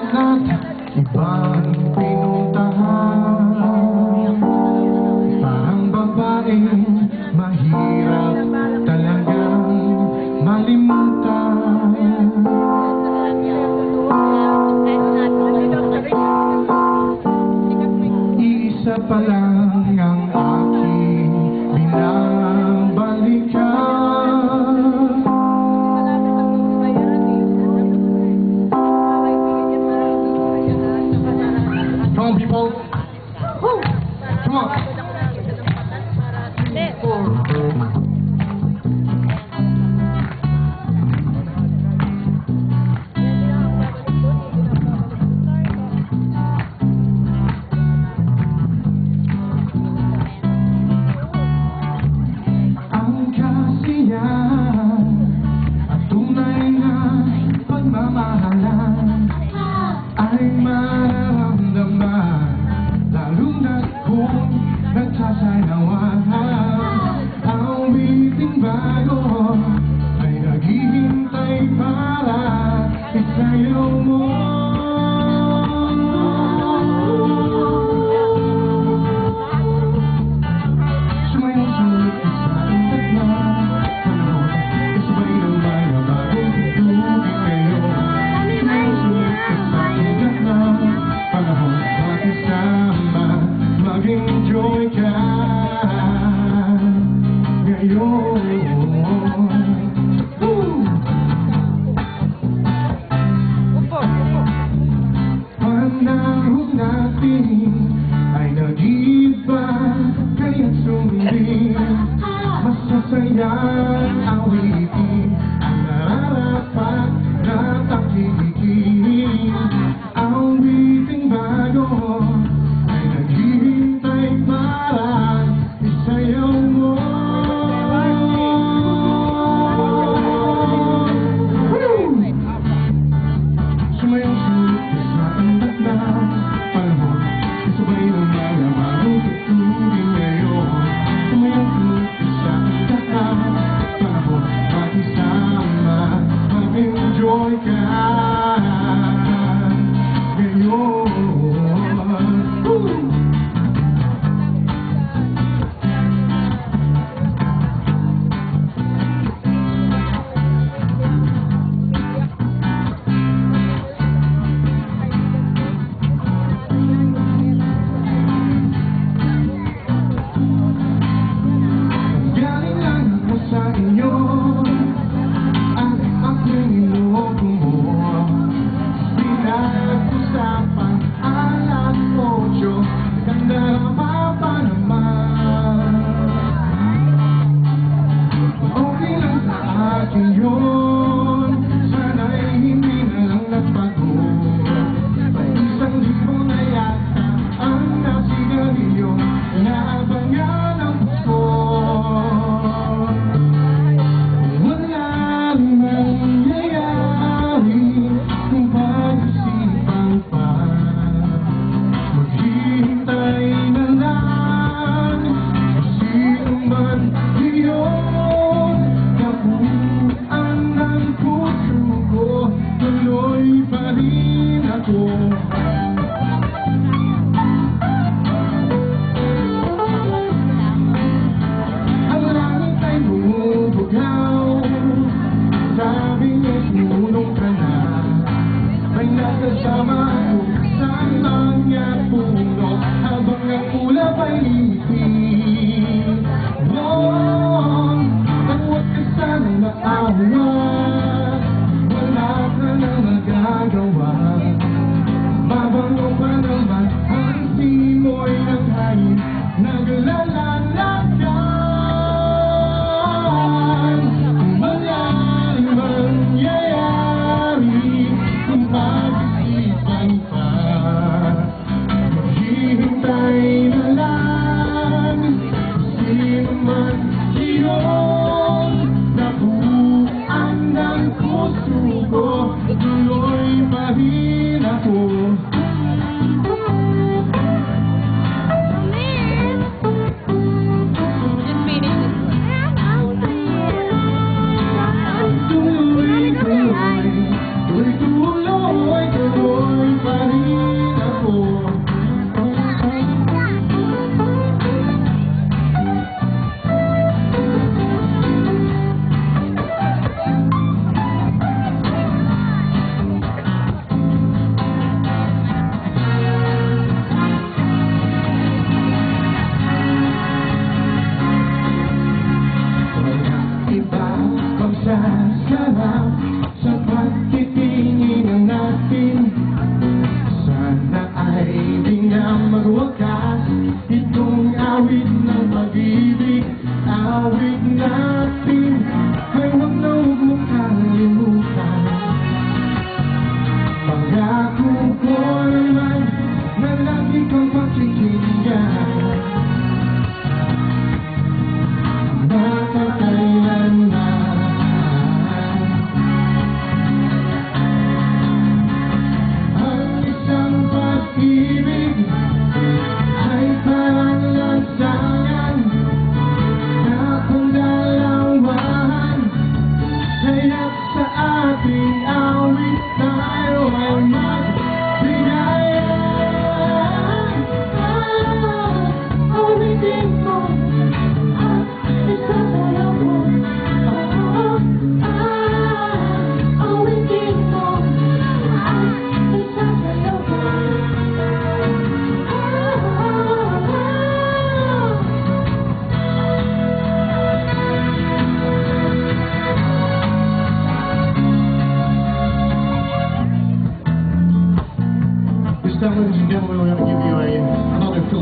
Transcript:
at ibang pinuntahan. Parang babaeng mahirap talagang malimutan. Isa pa lang ang aking binabalikan. Come on, people. Come on. Ang kasiyahan at tunay na pagmamahalan ay mararamdaman, lalo na kung nagsasayawan. Ang biting bago ay naghihintay para isayaw mo. Sumayong sulit ka sa ingat na panahon, kasabay ng mga bagong tugtugin ngayon. Sumayong sulit ka sa ingat na panahon, makisama, mag-enjoy ka ngayon. Panahon natin ay nag-iba, kaya't sundin masasayang awitin ang nararapat na takikinig. Ang biting bago ay naghihintay para isayaw mo. Sumayang sulit ka sa ingat na panahon, kasabay ng mga bagong tugtugin ngayon. Sumayang sulit ka sa ingat na panahon, makisama, mag-enjoy ka ngayon. Galing lang ako sa inyo at aking inuupo mo. Pinag-usapan alas 8, ganda pa naman. Okay lang sa akin yun, sana'y hindi na lang nagbago. Isang libo na yata ang nasigarilyo, inaabangan ang puso. Wala namang nangyayari kung pag-isipan pa. Maghihintay na lang sino man iyon. Nabuan ng puso ko, tuloy pa rin ako. Ang langit ay bumubugaw, sabi niya sinunong ka na. May nakasama ako sa mga puno, habang ang ulap ay liitin. Noon, at huwag ka sanang maawa, wala ka nang magagawa. Mabango pa naman ang simoy ng hangin, naglalalakan. Wala namang nangyayari kung pag-isipan pa. Maghihintay na lang sino man iyon. Nabuan ng puso ko, tuloy pa rin ako.